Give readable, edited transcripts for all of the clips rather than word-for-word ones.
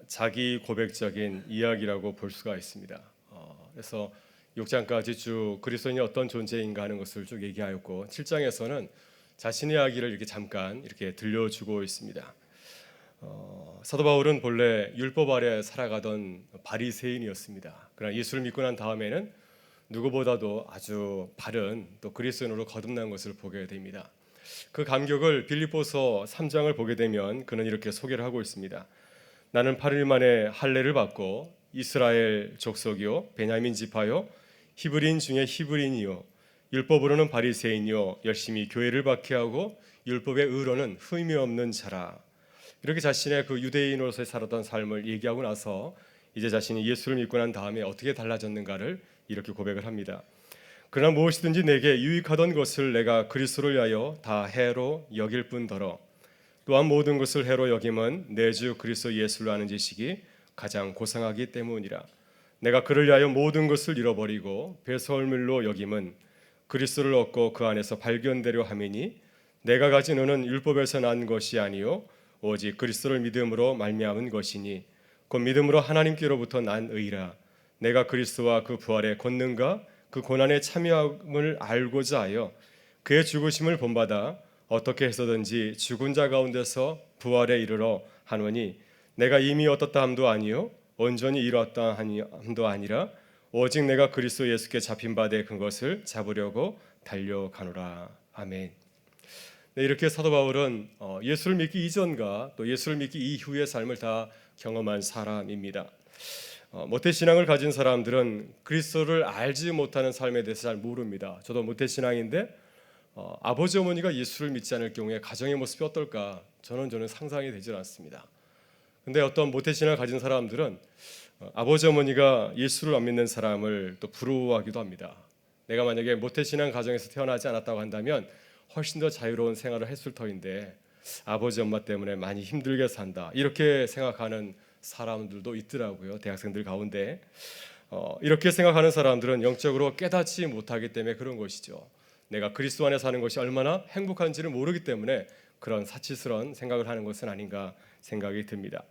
자기 고백적인 이야기라고 볼 수가 있습니다. 그래서 6장까지 쭉 그리스도인이 어떤 존재인가 하는 것을 쭉 얘기하였고 7장에서는 자신의 이야기를 이렇게 잠깐 이렇게 들려주고 있습니다. 사도 바울은 본래 율법 아래 살아가던 바리새인이었습니다. 그러나 예수를 믿고 난 다음에는 누구보다도 아주 바른 또 그리스도인으로 거듭난 것을 보게 됩니다. 그 감격을 빌립보서 3장을 보게 되면 그는 이렇게 소개를 하고 있습니다. 나는 8일 만에 할례를 받고 이스라엘 족속이요 베냐민 지파요 히브리인 중에 히브리인이요 율법으로는 바리새인이요 열심히 교회를 박해하고 율법의 의로는 흠이 없는 자라. 이렇게 자신의 그 유대인으로서 살았던 삶을 얘기하고 나서 이제 자신이 예수를 믿고 난 다음에 어떻게 달라졌는가를 이렇게 고백을 합니다. 그러나 무엇이든지 내게 유익하던 것을 내가 그리스도를 위하여 다 해로 여길 뿐더러 또한 모든 것을 해로 여김은 내 주 그리스도 예수를 아는 지식이 가장 고상하기 때문이라. 내가 그를 위하여 모든 것을 잃어버리고 배설물로 여김은 그리스도를 얻고 그 안에서 발견되려 함이니 내가 가진 의는 율법에서 난 것이 아니요 오직 그리스도를 믿음으로 말미암은 것이니 곧 믿음으로 하나님께로부터 난 의라. 내가 그리스도와 그 부활의 권능과 그 고난의 참여함을 알고자 하여 그의 죽으심을 본받아 어떻게 해서든지 죽은 자 가운데서 부활에 이르러 하노니 내가 이미 얻었다 함도 아니요 온전히 이루었다 함도 아니라 오직 내가 그리스도 예수께 잡힌 바 된 그것을 잡으려고 달려가노라. 아멘. 네, 이렇게 사도 바울은 예수를 믿기 이전과 또 예수를 믿기 이후의 삶을 다 경험한 사람입니다. 모태신앙을 가진 사람들은 그리스도를 알지 못하는 삶에 대해서 잘 모릅니다. 저도 모태신앙인데 아버지 어머니가 예수를 믿지 않을 경우에 가정의 모습이 어떨까 저는 상상이 되질 않습니다. 근데 어떤 모태신앙을 가진 사람들은 아버지 어머니가 예수를 안 믿는 사람을 또 부러워하기도 합니다. 내가 만약에 모태신앙 가정에서 태어나지 않았다고 한다면 훨씬 더 자유로운 생활을 했을 터인데 아버지 엄마 때문에 많이 힘들게 산다 이렇게 생각하는 사람들도 있더라고요. 대학생들 가운데 이렇게 생각하는 사람들은 영적으로 깨닫지 못하기 때문에 그런 것이죠. 내가 그리스도 안에 사는 것이 얼마나 행복한지를 모르기 때문에 그런 사치스러운 생각을 하는 것은 아닌가 생각이 듭니다.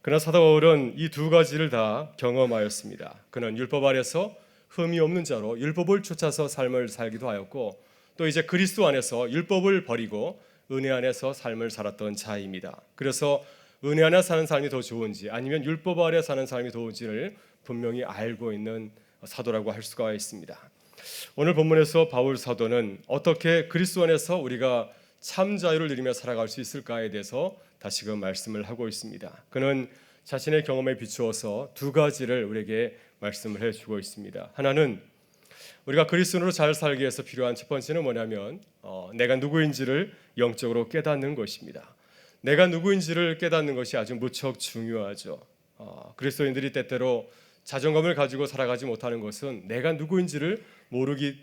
그러나 사도 바울은 이 두 가지를 다 경험하였습니다. 그는 율법 아래서 흠이 없는 자로 율법을 쫓아서 삶을 살기도 하였고 또 이제 그리스도 안에서 율법을 버리고 은혜 안에서 삶을 살았던 자입니다. 그래서 은혜 안에 사는 삶이 더 좋은지 아니면 율법 아래 사는 삶이 더 좋은지를 분명히 알고 있는 사도라고 할 수가 있습니다. 오늘 본문에서 바울 사도는 어떻게 그리스도 안에서 우리가 참 자유를 누리며 살아갈 수 있을까에 대해서 다시금 말씀을 하고 있습니다. 그는 자신의 경험에 비추어서 두 가지를 우리에게 말씀을 해주고 있습니다. 하나는 우리가 그리스도로 잘 살기 위해서 필요한 첫 번째는 뭐냐면 내가 누구인지를 영적으로 깨닫는 것입니다. 내가 누구인지를 깨닫는 것이 아주 무척 중요하죠. 그리스도인들이 때때로 자존감을 가지고 살아가지 못하는 것은 내가 누구인지를 모르기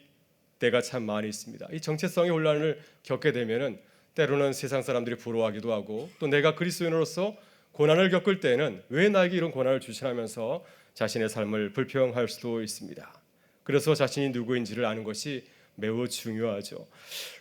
때가 참 많이 있습니다. 이 정체성의 혼란을 겪게 되면은 때로는 세상 사람들이 부러워하기도 하고 또 내가 그리스도인으로서 고난을 겪을 때는 왜 나에게 이런 고난을 주시냐면서 자신의 삶을 불평할 수도 있습니다. 그래서 자신이 누구인지를 아는 것이 매우 중요하죠.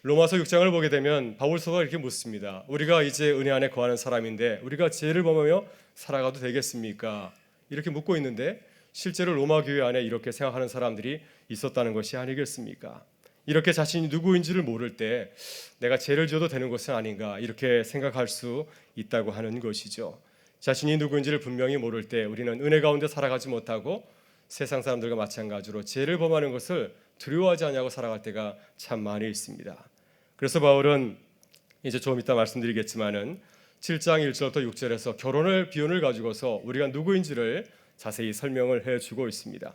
로마서 6장을 보게 되면 바울 사도가 이렇게 묻습니다. 우리가 이제 은혜 안에 거하는 사람인데 우리가 죄를 범하며 살아가도 되겠습니까? 이렇게 묻고 있는데 실제로 로마 교회 안에 이렇게 생각하는 사람들이 있었다는 것이 아니겠습니까? 이렇게 자신이 누구인지를 모를 때 내가 죄를 지어도 되는 것은 아닌가 이렇게 생각할 수 있다고 하는 것이죠. 자신이 누구인지를 분명히 모를 때 우리는 은혜 가운데 살아가지 못하고 세상 사람들과 마찬가지로 죄를 범하는 것을 두려워하지 않냐고 살아갈 때가 참 많이 있습니다. 그래서 바울은 이제 좀 이따 말씀드리겠지만은 7장 1절부터 6절에서 결혼을 비유를 가지고서 우리가 누구인지를 자세히 설명을 해주고 있습니다.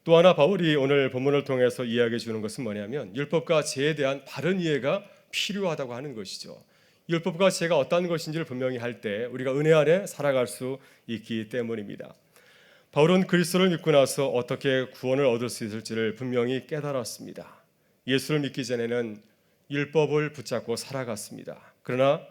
또 하나 바울이 오늘 본문을 통해서 이야기해 주는 것은 뭐냐면 율법과 죄에 대한 바른 이해가 필요하다고 하는 것이죠. 율법과 죄가 어떤 것인지를 분명히 할 때 우리가 은혜 안에 살아갈 수 있기 때문입니다. 바울은 그리스도를 믿고 나서 어떻게 구원을 얻을 수 있을지를 분명히 깨달았습니다. 예수를 믿기 전에는 율법을 붙잡고 살아갔습니다. 그러나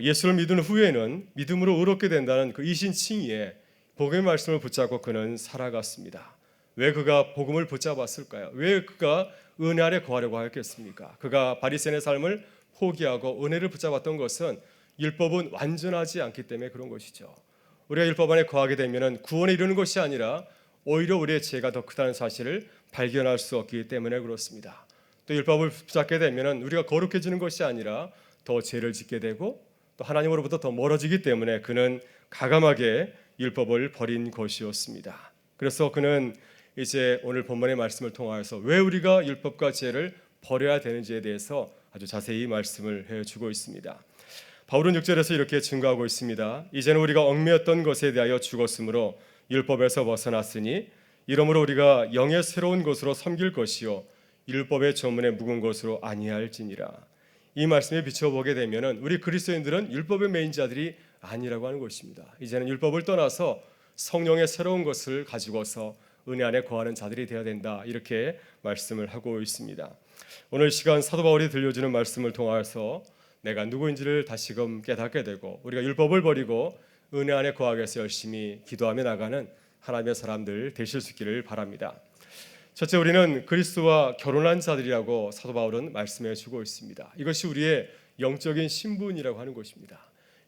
예수를 믿은 후에는 믿음으로 의롭게 된다는 그 이신 칭의에 복음의 말씀을 붙잡고 그는 살아갔습니다. 왜 그가 복음을 붙잡았을까요? 왜 그가 은혜 안에 거하려고 하였겠습니까? 그가 바리새인의 삶을 포기하고 은혜를 붙잡았던 것은 율법은 완전하지 않기 때문에 그런 것이죠. 우리가 율법 안에 거하게 되면은 구원에 이르는 것이 아니라 오히려 우리의 죄가 더 크다는 사실을 발견할 수 없기 때문에 그렇습니다. 또 율법을 붙잡게 되면은 우리가 거룩해지는 것이 아니라 더 죄를 짓게 되고 또 하나님으로부터 더 멀어지기 때문에 그는 가감하게 율법을 버린 것이었습니다. 그래서 그는 이제 오늘 본문의 말씀을 통하여서 왜 우리가 율법과 죄를 버려야 되는지에 대해서 아주 자세히 말씀을 해주고 있습니다. 바울은 6절에서 이렇게 증거하고 있습니다. 이제는 우리가 얽매였던 것에 대하여 죽었으므로 율법에서 벗어났으니 이러므로 우리가 영의 새로운 것으로 섬길 것이요 율법의 조문에 묵은 것으로 아니할지니라. 이 말씀에 비춰보게 되면은 우리 그리스도인들은 율법의 매인자들이 아니라고 하는 것입니다. 이제는 율법을 떠나서 성령의 새로운 것을 가지고서 은혜 안에 거하는 자들이 되어야 된다, 이렇게 말씀을 하고 있습니다. 오늘 시간 사도 바울이 들려주는 말씀을 통해서 내가 누구인지를 다시금 깨닫게 되고 우리가 율법을 버리고 은혜 안에 거하기 위해서 열심히 기도하며 나가는 하나님의 사람들 되실 수 있기를 바랍니다. 첫째, 우리는 그리스도와 결혼한 자들이라고 사도 바울은 말씀해 주고 있습니다. 이것이 우리의 영적인 신분이라고 하는 것입니다.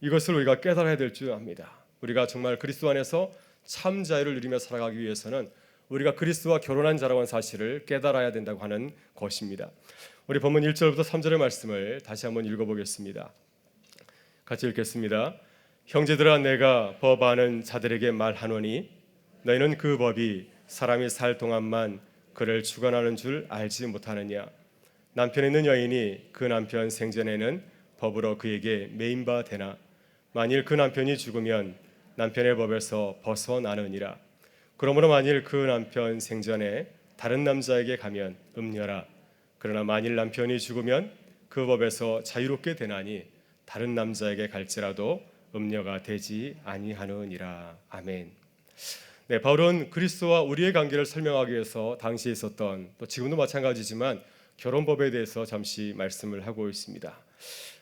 이것을 우리가 깨달아야 될 줄 압니다. 우리가 정말 그리스도 안에서 참 자유를 누리며 살아가기 위해서는 우리가 그리스도와 결혼한 자라고 하는 사실을 깨달아야 된다고 하는 것입니다. 우리 본문 1절부터 3절의 말씀을 다시 한번 읽어보겠습니다. 같이 읽겠습니다. 형제들아, 내가 법 아는 자들에게 말하노니 너희는 그 법이 사람이 살 동안만 그를 주관하는 줄 알지 못하느냐. 남편 있는 여인이 그 남편 생전에는 법으로 그에게 매인 바 되나 만일 그 남편이 죽으면 남편의 법에서 벗어나느니라. 그러므로 만일 그 남편 생전에 다른 남자에게 가면 음녀라. 그러나 만일 남편이 죽으면 그 법에서 자유롭게 되나니 다른 남자에게 갈지라도 음녀가 되지 아니하느니라. 아멘. 네, 바울은 그리스도와 우리의 관계를 설명하기 위해서 당시에 있었던, 또 지금도 마찬가지지만 결혼법에 대해서 잠시 말씀을 하고 있습니다.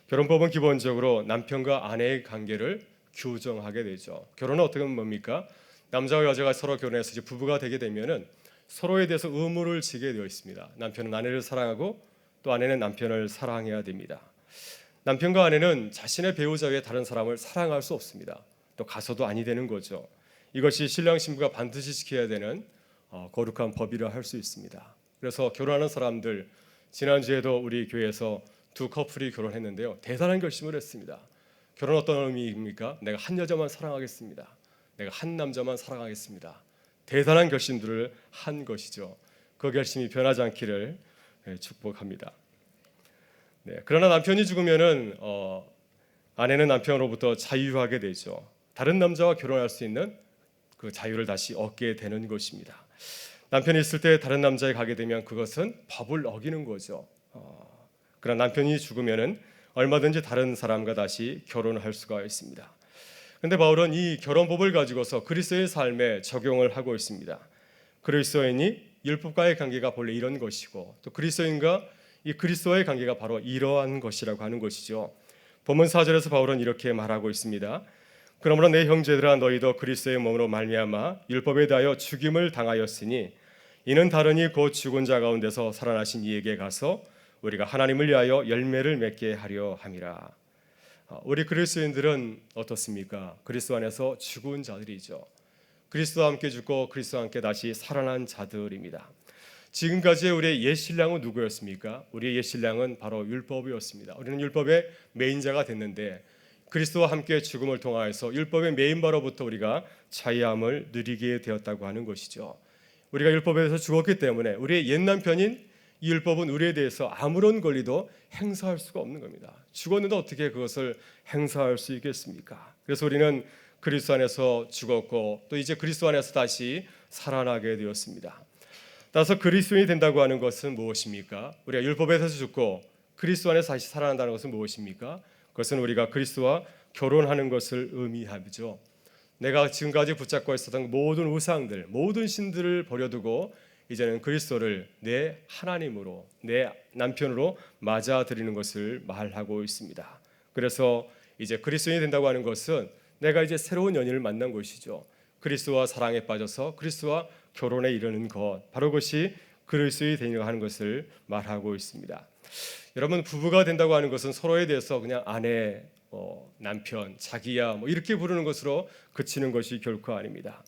결혼법은 기본적으로 남편과 아내의 관계를 규정하게 되죠. 결혼은 어떻게 보면 뭡니까? 남자와 여자가 서로 결혼해서 이제 부부가 되게 되면은 서로에 대해서 의무를 지게 되어 있습니다. 남편은 아내를 사랑하고 또 아내는 남편을 사랑해야 됩니다. 남편과 아내는 자신의 배우자 외에 다른 사람을 사랑할 수 없습니다. 또 가서도 아니 되는 거죠. 이것이 신랑 신부가 반드시 지켜야 되는 거룩한 법이라 할 수 있습니다. 그래서 결혼하는 사람들, 지난주에도 우리 교회에서 두 커플이 결혼했는데요, 대단한 결심을 했습니다. 결혼 어떤 의미입니까? 내가 한 여자만 사랑하겠습니다. 내가 한 남자만 사랑하겠습니다. 대단한 결심들을 한 것이죠. 그 결심이 변하지 않기를 축복합니다. 네, 그러나 남편이 죽으면은 아내는 남편으로부터 자유하게 되죠. 다른 남자와 결혼할 수 있는 그 자유를 다시 얻게 되는 것입니다. 남편이 있을 때 다른 남자에 가게 되면 그것은 법을 어기는 거죠. 그러나 남편이 죽으면은 얼마든지 다른 사람과 다시 결혼할 수가 있습니다. 그런데 바울은 이 결혼법을 가지고서 그리스도의 삶에 적용을 하고 있습니다. 그리스도인이 율법과의 관계가 본래 이런 것이고 또 그리스도인과 이 그리스도의 관계가 바로 이러한 것이라고 하는 것이죠. 본문 4절에서 바울은 이렇게 말하고 있습니다. 그러므로 내 형제들아, 너희도 그리스도의 몸으로 말미암아 율법에 대하여 죽임을 당하였으니 이는 다르니 곧 죽은 자 가운데서 살아나신 이에게 가서 우리가 하나님을 위하여 열매를 맺게 하려 함이라. 우리 그리스도인들은 어떻습니까? 그리스도 안에서 죽은 자들이죠. 그리스도와 함께 죽고 그리스도와 함께 다시 살아난 자들입니다. 지금까지의 우리의 옛 신랑은 누구였습니까? 우리의 옛 신랑은 바로 율법이었습니다. 우리는 율법의 매인자가 됐는데 그리스도와 함께 죽음을 통하여서 율법의 매인바로부터 우리가 자유함을 누리게 되었다고 하는 것이죠. 우리가 율법에 대해서 죽었기 때문에 우리의 옛 남편인 이 율법은 우리에 대해서 아무런 권리도 행사할 수가 없는 겁니다. 죽었는데 어떻게 그것을 행사할 수 있겠습니까? 그래서 우리는 그리스도 안에서 죽었고 또 이제 그리스도 안에서 다시 살아나게 되었습니다. 따라서 그리스도인이 된다고 하는 것은 무엇입니까? 우리가 율법에 대해서 죽고 그리스도 안에서 다시 살아난다는 것은 무엇입니까? 그것은 우리가 그리스도와 결혼하는 것을 의미하죠. 내가 지금까지 붙잡고 있었던 모든 우상들, 모든 신들을 버려두고 이제는 그리스도를 내 하나님으로, 내 남편으로 맞아들이는 것을 말하고 있습니다. 그래서 이제 그리스도인이 된다고 하는 것은 내가 이제 새로운 연인을 만난 것이죠. 그리스도와 사랑에 빠져서 그리스도와 결혼에 이르는 것, 바로 그것이 그리스도인이 되는 하는 것을 말하고 있습니다. 여러분, 부부가 된다고 하는 것은 서로에 대해서 그냥 아내, 남편, 자기야 이렇게 부르는 것으로 그치는 것이 결코 아닙니다.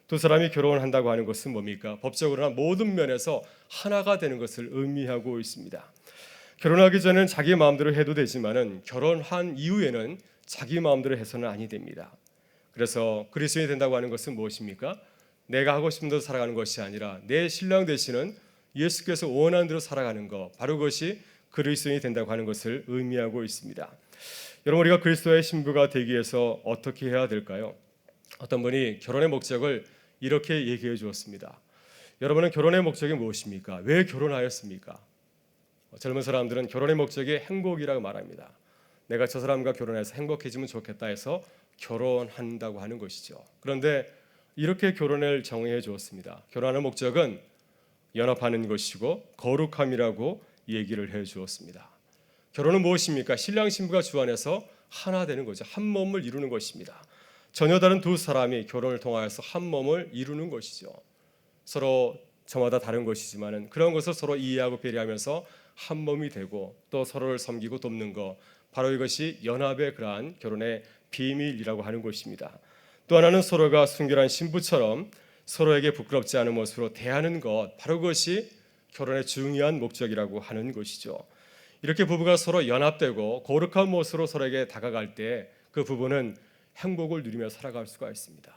두 사람이 결혼한다고 하는 것은 뭡니까? 법적으로나 모든 면에서 하나가 되는 것을 의미하고 있습니다. 결혼하기 전에는 자기 마음대로 해도 되지만은 결혼한 이후에는 자기 마음대로 해서는 아니 됩니다. 그래서 그리스도인이 된다고 하는 것은 무엇입니까? 내가 하고 싶은 대로 살아가는 것이 아니라 내 신랑 되시는 예수께서 원하는 대로 살아가는 것, 바로 그것이 그리스도인이 된다고 하는 것을 의미하고 있습니다. 여러분, 우리가 그리스도의 신부가 되기 위해서 어떻게 해야 될까요? 어떤 분이 결혼의 목적을 이렇게 얘기해 주었습니다. 여러분은 결혼의 목적이 무엇입니까? 왜 결혼하였습니까? 젊은 사람들은 결혼의 목적이 행복이라고 말합니다. 내가 저 사람과 결혼해서 행복해지면 좋겠다 해서 결혼한다고 하는 것이죠. 그런데 이렇게 결혼을 정의해 주었습니다. 결혼하는 목적은 연합하는 것이고 거룩함이라고 얘기를 해 주었습니다. 결혼은 무엇입니까? 신랑 신부가 주 안에서 하나 되는 거죠. 한 몸을 이루는 것입니다. 전혀 다른 두 사람이 결혼을 통하여서 한 몸을 이루는 것이죠. 서로 저마다 다른 것이지만은 그런 것을 서로 이해하고 배려하면서 한 몸이 되고 또 서로를 섬기고 돕는 것, 바로 이것이 연합의 그러한 결혼의 비밀이라고 하는 것입니다. 또 하나는 서로가 순결한 신부처럼 서로에게 부끄럽지 않은 모습으로 대하는 것, 바로 그것이 결혼의 중요한 목적이라고 하는 것이죠. 이렇게 부부가 서로 연합되고 거룩한 모습으로 서로에게 다가갈 때 그 부부는 행복을 누리며 살아갈 수가 있습니다.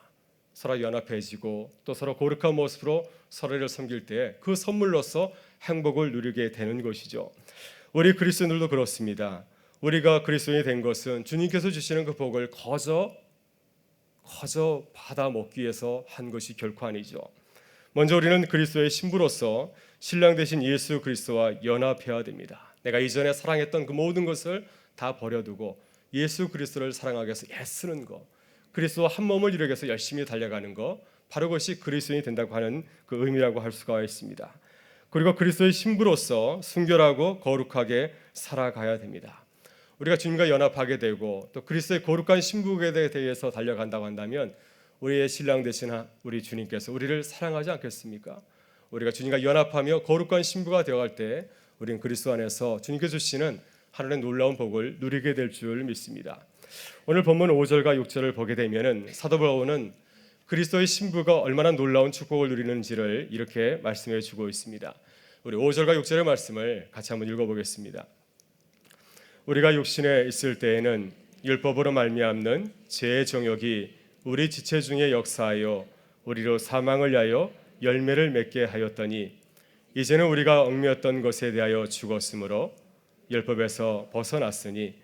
서로 연합해지고 또 서로 거룩한 모습으로 서로를 섬길 때 그 선물로서 행복을 누리게 되는 것이죠. 우리 그리스도인들도 그렇습니다. 우리가 그리스도인이 된 것은 주님께서 주시는 그 복을 거저 받아 먹기 위해서 한 것이 결코 아니죠. 먼저 우리는 그리스도의 신부로서 신랑 되신 예수 그리스도와 연합해야 됩니다. 내가 이전에 사랑했던 그 모든 것을 다 버려두고 예수 그리스도를 사랑하기 위해서 애쓰는 것, 그리스도와 한 몸을 이루기 위해서 열심히 달려가는 것, 바로 그것이 그리스도인이 된다고 하는 그 의미라고 할 수가 있습니다. 그리고 그리스도의 신부로서 순결하고 거룩하게 살아가야 됩니다. 우리가 주님과 연합하게 되고 또 그리스도의 거룩한 신부에 대해서 달려간다고 한다면 우리의 신랑 되신 우리 주님께서 우리를 사랑하지 않겠습니까? 우리가 주님과 연합하며 거룩한 신부가 되어갈 때 우리는 그리스도 안에서 주님께서 주시는 하늘의 놀라운 복을 누리게 될 줄 믿습니다. 오늘 본문 5절과 6절을 보게 되면은 사도 바울은 그리스도의 신부가 얼마나 놀라운 축복을 누리는지를 이렇게 말씀해 주고 있습니다. 우리 5절과 6절의 말씀을 같이 한번 읽어보겠습니다. 우리가 육신에 있을 때에는 율법으로 말미암는 죄의 정욕이 우리 지체 중에 역사하여 우리로 사망을 위하여 열매를 맺게 하였더니 이제는 우리가 얽매였던 것에 대하여 죽었으므로 율법에서 벗어났으니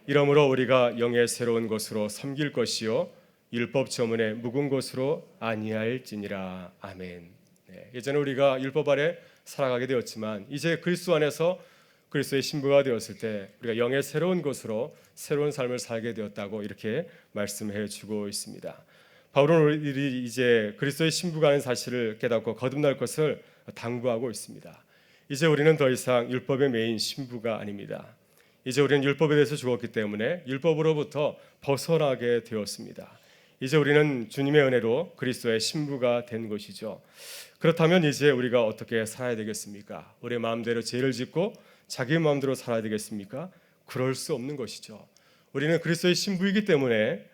이러므로 우리가 영의 새로운 것으로 섬길 것이요 율법 저문에 묵은 것으로 아니할지니라. 아멘. 예전에 우리가 율법 아래 살아가게 되었지만 이제 그리스도 안에서 그리스도의 신부가 되었을 때 우리가 영의 새로운 것으로 새로운 삶을 살게 되었다고 이렇게 말씀해 주고 있습니다. 바울은 우리들이 이제 그리스도의 신부가 하는 사실을 깨닫고 거듭날 것을 당부하고 있습니다. 이제 우리는 더 이상 율법의 메인 신부가 아닙니다. 이제 우리는 율법에 대해서 죽었기 때문에 율법으로부터 벗어나게 되었습니다. 이제 우리는 주님의 은혜로 그리스도의 신부가 된 것이죠. 그렇다면 이제 우리가 어떻게 살아야 되겠습니까? 우리의 마음대로 죄를 짓고 자기 마음대로 살아야 되겠습니까? 그럴 수 없는 것이죠. 우리는 그리스도의 신부이기 때문에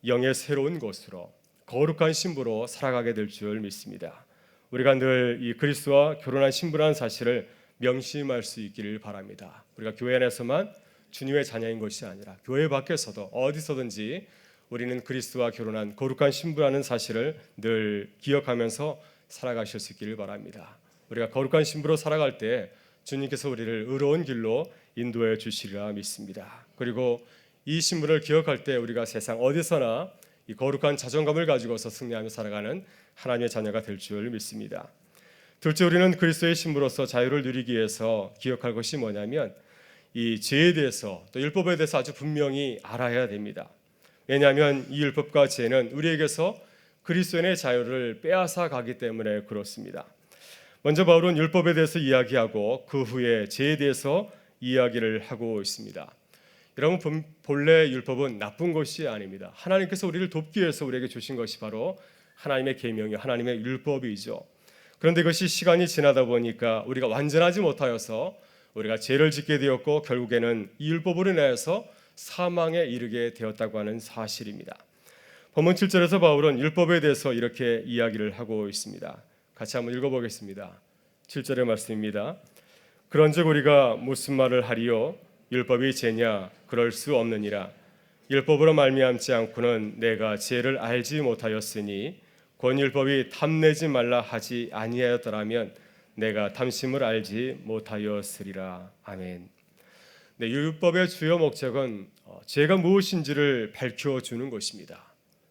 영의 새로운 것으로 거룩한 신부로 살아가게 될 줄 믿습니다. 우리가 늘 이 그리스도와 결혼한 신부라는 사실을 명심할 수 있기를 바랍니다. 우리가 교회 안에서만 주님의 자녀인 것이 아니라 교회 밖에서도 어디서든지 우리는 그리스도와 결혼한 거룩한 신부라는 사실을 늘 기억하면서 살아가실 수 있기를 바랍니다. 우리가 거룩한 신부로 살아갈 때 주님께서 우리를 의로운 길로 인도해 주시리라 믿습니다. 그리고 이 신부를 기억할 때 우리가 세상 어디서나 이 거룩한 자존감을 가지고서 승리하며 살아가는 하나님의 자녀가 될 줄 믿습니다. 둘째, 우리는 그리스도의 신부로서 자유를 누리기 위해서 기억할 것이 뭐냐면 이 죄에 대해서 또 율법에 대해서 아주 분명히 알아야 됩니다. 왜냐하면 이 율법과 죄는 우리에게서 그리스도인의 자유를 빼앗아 가기 때문에 그렇습니다. 먼저 바울은 율법에 대해서 이야기하고 그 후에 죄에 대해서 이야기를 하고 있습니다. 여러분, 본래 율법은 나쁜 것이 아닙니다. 하나님께서 우리를 돕기 위해서 우리에게 주신 것이 바로 하나님의 계명이요 하나님의 율법이죠. 그런데 이것이 시간이 지나다 보니까 우리가 완전하지 못하여서 우리가 죄를 짓게 되었고 결국에는 이 율법으로 인하여서 사망에 이르게 되었다고 하는 사실입니다. 본문 7절에서 바울은 율법에 대해서 이렇게 이야기를 하고 있습니다. 같이 한번 읽어보겠습니다. 7절의 말씀입니다. 그런즉 우리가 무슨 말을 하리요? 율법이 죄냐? 그럴 수 없느니라. 율법으로 말미암지 않고는 내가 죄를 알지 못하였으니 곧 율법이 탐내지 말라 하지 아니하였더라면 내가 탐심을 알지 못하였으리라. 아멘. 네, 율법의 주요 목적은 죄가 무엇인지를 밝혀주는 것입니다.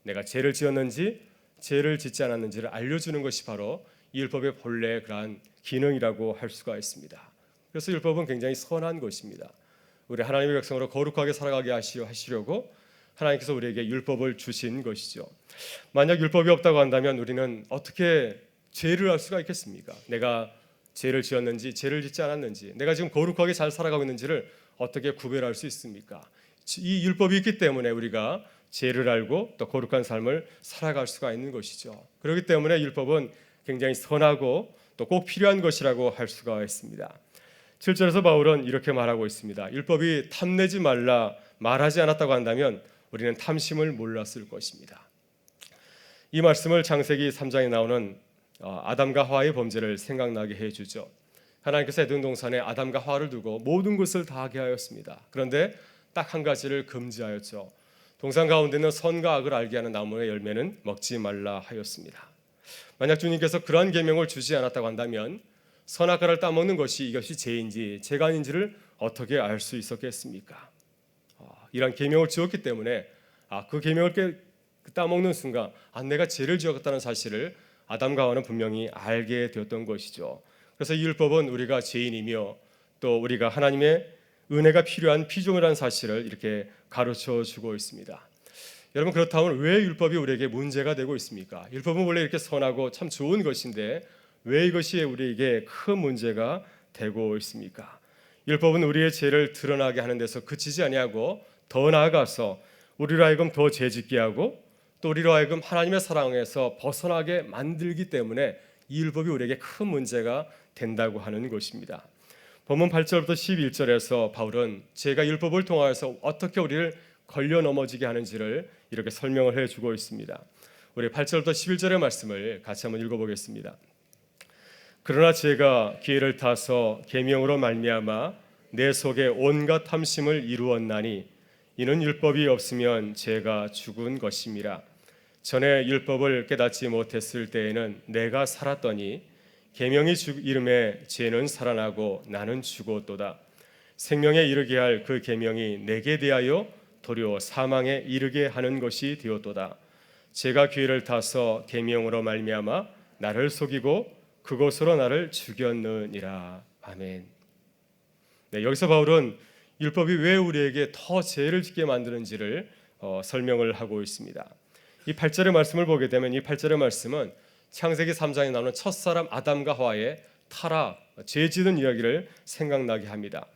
내가 죄를 지었는지 죄를 짓지 않았는지를 알려주는 것이 바로 이 율법의 본래 그러한 기능이라고 할 수가 있습니다. 그래서 율법은 굉장히 선한 것입니다. 우리 하나님의 백성으로 거룩하게 살아가게 하시려고 하나님께서 우리에게 율법을 주신 것이죠. 만약 율법이 없다고 한다면 우리는 어떻게 죄를 할 수가 있겠습니까? 내가 죄를 지었는지 죄를 짓지 않았는지, 내가 지금 거룩하게 잘 살아가고 있는지를 어떻게 구별할 수 있습니까? 이 율법이 있기 때문에 우리가 죄를 알고 또 거룩한 삶을 살아갈 수가 있는 것이죠. 그렇기 때문에 율법은 굉장히 선하고 또 꼭 필요한 것이라고 할 수가 있습니다. 7절에서 바울은 이렇게 말하고 있습니다. 율법이 탐내지 말라 말하지 않았다고 한다면 우리는 탐심을 몰랐을 것입니다. 이 말씀을 창세기 3장에 나오는 아담과 하와의 범죄를 생각나게 해주죠. 하나님께서 에덴 동산에 아담과 하와를 두고 모든 것을 다 하게 하였습니다. 그런데 딱 한 가지를 금지하였죠. 동산 가운데 있는 선과 악을 알게 하는 나무의 열매는 먹지 말라 하였습니다. 만약 주님께서 그러한 계명을 주지 않았다고 한다면 선악과를 따먹는 것이 이것이 죄인지 죄가 아닌지를 어떻게 알 수 있었겠습니까? 이런 계명을 지었기 때문에 그 계명을 따먹는 순간 내가 죄를 지었다는 사실을 아담과 하와는 분명히 알게 되었던 것이죠. 그래서 이 율법은 우리가 죄인이며 또 우리가 하나님의 은혜가 필요한 피조물이라는 사실을 이렇게 가르쳐 주고 있습니다. 여러분, 그렇다면 왜 율법이 우리에게 문제가 되고 있습니까? 율법은 원래 이렇게 선하고 참 좋은 것인데 왜 이것이 우리에게 큰 문제가 되고 있습니까? 율법은 우리의 죄를 드러나게 하는 데서 그치지 아니하고 더 나아가서 우리로 하여금 더 죄짓게 하고 또 우리로 하여금 하나님의 사랑에서 벗어나게 만들기 때문에 이 율법이 우리에게 큰 문제가 된다고 하는 것입니다. 본문 8절부터 11절에서 바울은 죄가 율법을 통하여서 어떻게 우리를 걸려 넘어지게 하는지를 이렇게 설명을 해주고 있습니다. 우리 8절부터 11절의 말씀을 같이 한번 읽어보겠습니다. 그러나 죄가 기회를 타서 계명으로 말미암아 내 속에 온갖 탐심을 이루었나니 이는 율법이 없으면 죄가 죽은 것임이라. 전에 율법을 깨닫지 못했을 때에는 내가 살았더니 계명이 이름에 죄는 살아나고 나는 죽었도다. 생명에 이르게 할 그 계명이 내게 대하여 도리어 사망에 이르게 하는 것이 되었도다. 죄가 기회를 타서 계명으로 말미암아 나를 속이고 그것으로 나를 죽였느니라. 아멘. 네, 여기서 바울은 율법이 왜 우리에게 더 죄를 짓게 만드는지를 설명을 하고 있습니다. 이 8절의 말씀을 보게 되면 이 8절의 말씀은 창세기 3장에 나오는 첫사람 아담과 하와의 타락, 죄 짓는 이야기를 생각나게 합니다.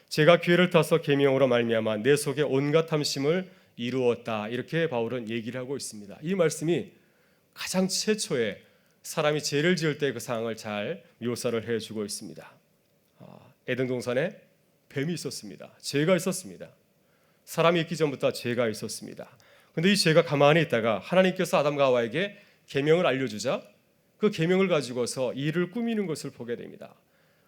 죄가 기회를 타서 계명으로 말미암아 내 속에 온갖 탐심을 이루었다, 이렇게 바울은 얘기를 하고 있습니다. 이 말씀이 가장 최초에 사람이 죄를 지을 때 그 상황을 잘 묘사를 해주고 있습니다. 에덴 동산에 뱀이 있었습니다. 죄가 있었습니다. 사람이 있기 전부터 죄가 있었습니다. 그런데 이 죄가 가만히 있다가 하나님께서 아담과 하와에게 계명을 알려주자 그 계명을 가지고서 일을 꾸미는 것을 보게 됩니다.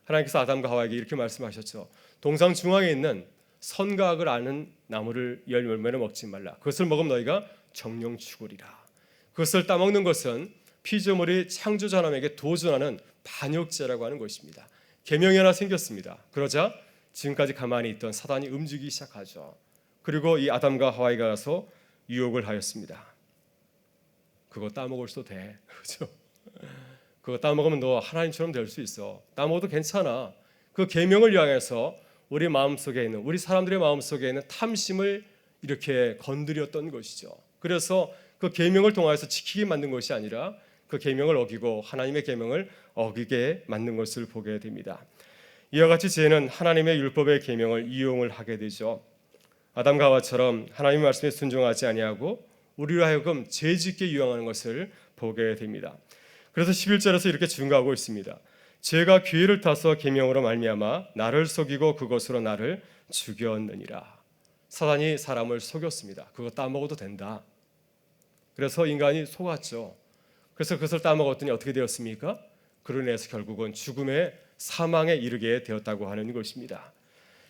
하나님께서 아담과 하와에게 이렇게 말씀하셨죠. 동산 중앙에 있는 선과 악을 아는 나무를 열매를 먹지 말라. 그것을 먹으면 너희가 정령 죽으리라. 그것을 따먹는 것은 피조물이 창조자 하나님에게 도전하는 반역죄라고 하는 것입니다. 계명이 하나 생겼습니다. 그러자 지금까지 가만히 있던 사단이 움직이기 시작하죠. 그리고 이 아담과 하와가 가서 유혹을 하였습니다. 그거 따먹을 수도 돼. 그렇죠? 그거 따먹으면 너 하나님처럼 될 수 있어. 따먹어도 괜찮아. 그 계명을 향해서 우리 마음속에 있는, 우리 사람들의 마음속에 있는 탐심을 이렇게 건드렸던 것이죠. 그래서 그 계명을 통해서 지키게 만든 것이 아니라 그 계명을 어기고 하나님의 계명을 어기게 만든 것을 보게 됩니다. 이와 같이 죄는 하나님의 율법의 계명을 이용을 하게 되죠. 아담과 하와처럼 하나님의 말씀에 순종하지 아니하고 우리로 하여금 죄짓게 유혹하는 것을 보게 됩니다. 그래서 11절에서 이렇게 증거하고 있습니다. 죄가 기회를 타서 계명으로 말미암아 나를 속이고 그것으로 나를 죽였느니라. 사단이 사람을 속였습니다. 그거 따먹어도 된다. 그래서 인간이 속았죠. 그래서 그것을 따먹었더니 어떻게 되었습니까? 그로 인해서 결국은 죽음의 사망에 이르게 되었다고 하는 것입니다.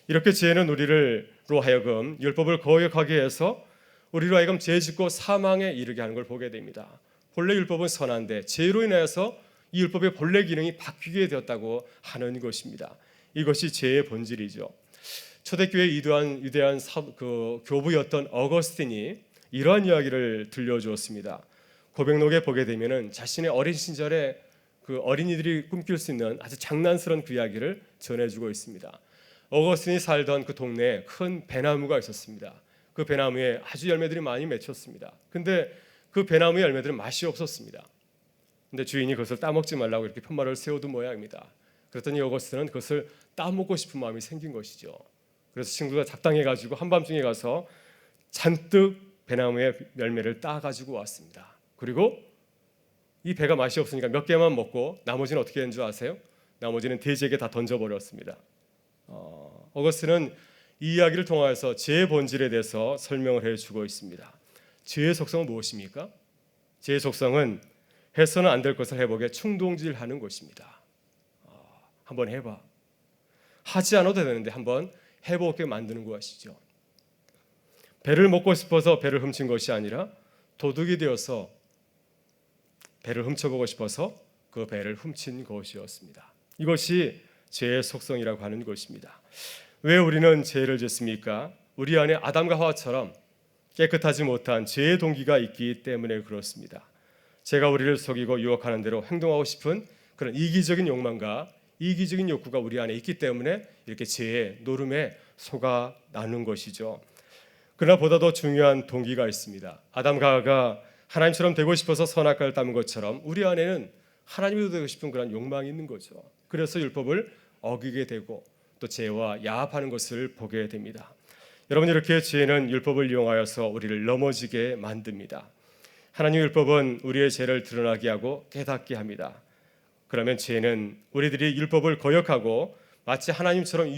이렇게 죄는 우리로 하여금 율법을 거역하게 해서 우리로 하여금 죄 짓고 사망에 이르게 하는 걸 보게 됩니다. 본래 율법은 선한데 죄로 인해서 이 율법의 본래 기능이 바뀌게 되었다고 하는 것입니다. 이것이 죄의 본질이죠. 초대교회의 위대한 교부였던 어거스틴이 이러한 이야기를 들려주었습니다. 고백록에 보게 되면은 자신의 어린 시절에 그 어린이들이 꿈꿀 수 있는 아주 장난스러운 그 이야기를 전해주고 있습니다. 어거스틴이 살던 그 동네에 큰 배나무가 있었습니다. 그 배나무에 아주 열매들이 많이 맺혔습니다. 근데 그 배나무의 열매들은 맛이 없었습니다. 근데 주인이 그것을 따먹지 말라고 이렇게 편말을 세워둔 모양입니다. 그랬더니 어거스틴은 그것을 따먹고 싶은 마음이 생긴 것이죠. 그래서 친구가 작당해가지고 한밤중에 가서 잔뜩 배나무의 열매를 따가지고 왔습니다. 그리고 이 배가 맛이 없으니까 몇 개만 먹고 나머지는 어떻게 된 줄 아세요? 나머지는 돼지에게 다 던져버렸습니다. 어거스틴은 이 이야기를 통해서 죄의 본질에 대해서 설명을 해주고 있습니다. 죄의 속성은 무엇입니까? 죄의 속성은 해서는 안 될 것을 해보게 충동질하는 것입니다. 한번 해봐. 하지 않아도 되는데 한번 해보게 만드는 것이죠. 배를 먹고 싶어서 배를 훔친 것이 아니라 도둑이 되어서 배를 훔쳐보고 싶어서 그 배를 훔친 것이었습니다. 이것이 죄의 속성이라고 하는 것입니다. 왜 우리는 죄를 짓습니까? 우리 안에 아담과 하와처럼 깨끗하지 못한 죄의 동기가 있기 때문에 그렇습니다. 죄가 우리를 속이고 유혹하는 대로 행동하고 싶은 그런 이기적인 욕망과 이기적인 욕구가 우리 안에 있기 때문에 이렇게 죄의 노름에 속아 나는 것이죠. 그러나 보다 더 중요한 동기가 있습니다. 아담과 하와가 하나님처럼 되고 싶어서 선악과를 따먹은 것처럼 우리 안에는 하나님이 되고 싶은 그런 욕망이 있는 거죠. 그래서 율법을 어기게 되고 또 죄와 야합하는 것을 보게 됩니다. 여러분, 이렇게 죄는 율법을 이용하여서 우리를 넘어지게 만듭니다. 하나님의 율법은 우리의 죄를 드러나게 하고 깨닫게 합니다. 그러면 죄는 우리들이 율법을 거역하고 마치 하나님처럼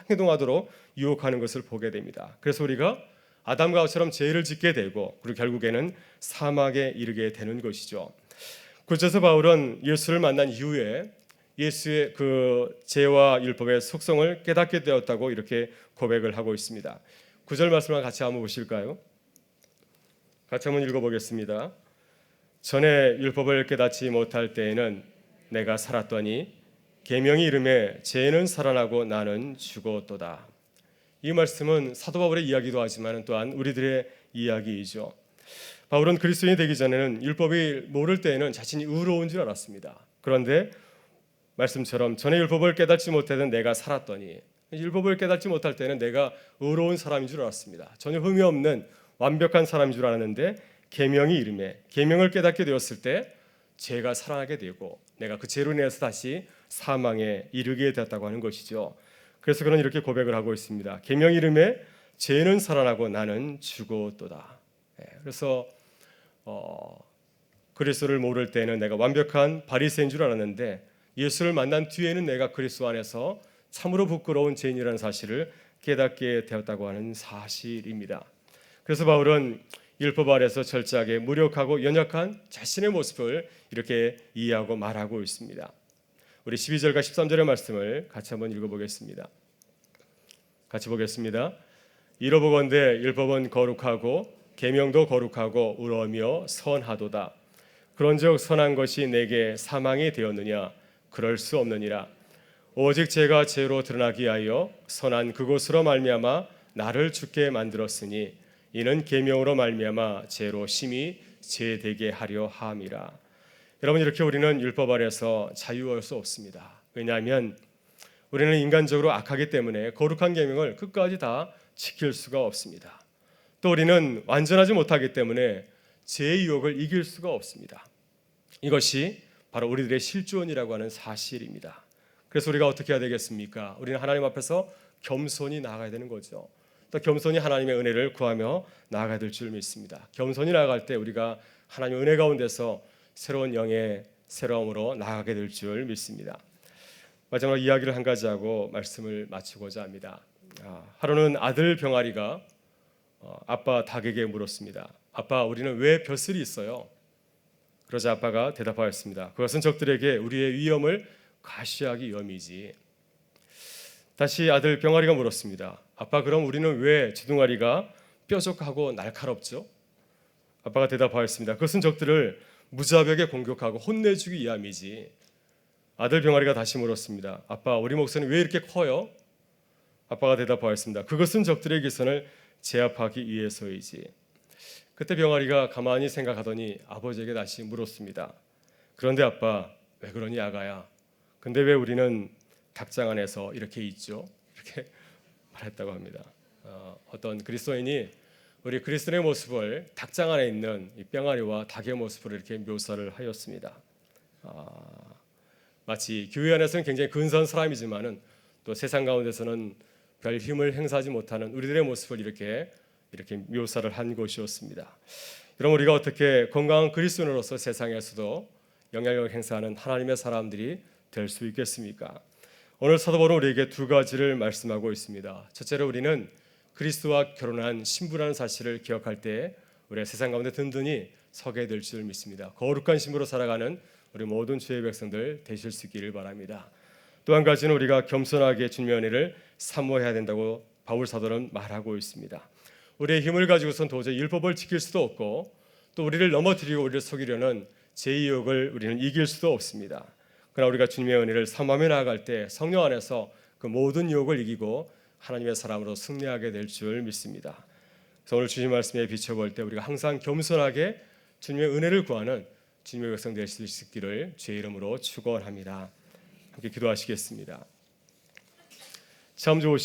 행동하도록 유혹하는 것을 보게 됩니다. 그래서 우리가 아담과 하와처럼 죄를 짓게 되고 그리고 결국에는 사망에 이르게 되는 것이죠. 구절에서 바울은 예수를 만난 이후에 예수의 그 죄와 율법의 속성을 깨닫게 되었다고 이렇게 고백을 하고 있습니다. 9절 말씀을 같이 한번 보실까요? 같이 한번 읽어보겠습니다. 전에 율법을 깨닫지 못할 때에는 내가 살았더니 계명이 이름에 죄는 살아나고 나는 죽었도다. 이 말씀은 사도 바울의 이야기도 하지만 또한 우리들의 이야기이죠. 바울은 그리스도인이 되기 전에는 율법이 모를 때에는 자신이 의로운 줄 알았습니다. 그런데 말씀처럼 전에 율법을 깨닫지 못하던 내가 살았더니, 율법을 깨닫지 못할 때는 내가 의로운 사람인 줄 알았습니다. 전혀 흠이 없는 완벽한 사람인 줄 알았는데 계명이 이름에, 계명을 깨닫게 되었을 때 죄가 살아나게 되고 내가 그 죄로 인해서 다시 사망에 이르게 되었다고 하는 것이죠. 그래서 그는 이렇게 고백을 하고 있습니다. 계명 이름에 죄는 살아나고 나는 죽었도다. 그래서 그리스도를 모를 때는 내가 완벽한 바리새인 줄 알았는데 예수를 만난 뒤에는 내가 그리스도 안에서 참으로 부끄러운 죄인이라는 사실을 깨닫게 되었다고 하는 사실입니다. 그래서 바울은 율법 아래서 철저하게 무력하고 연약한 자신의 모습을 이렇게 이해하고 말하고 있습니다. 우리 12절과 13절의 말씀을 같이 한번 읽어보겠습니다. 같이 보겠습니다. 이러보건대 율법은 거룩하고 계명도 거룩하고 의로우며 선하도다. 그런즉 선한 것이 내게 사망이 되었느냐? 그럴 수 없느니라. 오직 죄가 죄로 드러나기 하여 선한 그것으로 말미암아 나를 죽게 만들었으니 이는 계명으로 말미암아 죄로 심히 죄되게 하려 함이라. 여러분, 이렇게 우리는 율법 아래서 자유할 수 없습니다. 왜냐하면 우리는 인간적으로 악하기 때문에 거룩한 계명을 끝까지 다 지킬 수가 없습니다. 또 우리는 완전하지 못하기 때문에 죄의 유혹을 이길 수가 없습니다. 이것이 바로 우리들의 실존이라고 하는 사실입니다. 그래서 우리가 어떻게 해야 되겠습니까? 우리는 하나님 앞에서 겸손히 나아가야 되는 거죠. 또 겸손히 하나님의 은혜를 구하며 나아가야 될 줄 믿습니다. 겸손히 나아갈 때 우리가 하나님의 은혜 가운데서 새로운 영의 새로움으로 나아가게 될 줄 믿습니다. 마지막으로 이야기를 한 가지 하고 말씀을 마치고자 합니다. 하루는 아들 병아리가 아빠 닭에게 물었습니다. 아빠, 우리는 왜 벼슬이 있어요? 그러자 아빠가 대답하였습니다. 그것은 적들에게 우리의 위험을 과시하기 위함이지. 다시 아들 병아리가 물었습니다. 아빠, 그럼 우리는 왜 쥐둥아리가 뾰족하고 날카롭죠? 아빠가 대답하였습니다. 그것은 적들을 무자벽에 공격하고 혼내주기 위함이지. 아들 병아리가 다시 물었습니다. 아빠, 우리 목소리는 왜 이렇게 커요? 아빠가 대답하였습니다. 그것은 적들의 기선을 제압하기 위해서이지. 그때 병아리가 가만히 생각하더니 아버지에게 다시 물었습니다. 그런데 아빠, 왜 그러니 아가야? 근데 왜 우리는 닭장 안에서 이렇게 있죠? 이렇게 말했다고 합니다. 어떤 그리스도인이 우리 그리스도의 모습을 닭장 안에 있는 이 병아리와 닭의 모습으로 이렇게 묘사를 하였습니다. 마치 교회 안에서는 굉장히 근사한 사람이지만은 또 세상 가운데서는 별 힘을 행사하지 못하는 우리들의 모습을 이렇게 묘사를 한 것이었습니다. 그럼 우리가 어떻게 건강한 그리스도인으로서 세상에서도 영향력을 행사하는 하나님의 사람들이 될 수 있겠습니까? 오늘 사도 바울은 우리에게 두 가지를 말씀하고 있습니다. 첫째로 우리는 그리스도와 결혼한 신부라는 사실을 기억할 때 우리가 세상 가운데 든든히 서게 될 줄 믿습니다. 거룩한 신부로 살아가는 우리 모든 주의 백성들 되실 수 있기를 바랍니다. 또 한 가지는 우리가 겸손하게 주님의 은혜를 사모해야 된다고 바울 사도는 말하고 있습니다. 우리의 힘을 가지고선 도저히 율법을 지킬 수도 없고 또 우리를 넘어뜨리고 우리를 속이려는 죄의 유혹을 우리는 이길 수도 없습니다. 그러나 우리가 주님의 은혜를 사모하며 나아갈 때 성령 안에서 그 모든 유혹을 이기고 하나님의 사람으로 승리하게 될 줄 믿습니다. 그래서 오늘 주님 말씀에 비춰볼 때 우리가 항상 겸손하게 주님의 은혜를 구하는 주님의 백성 될 수 있기를 주의 이름으로 축원합니다. 함께 기도하시겠습니다. 참 좋으신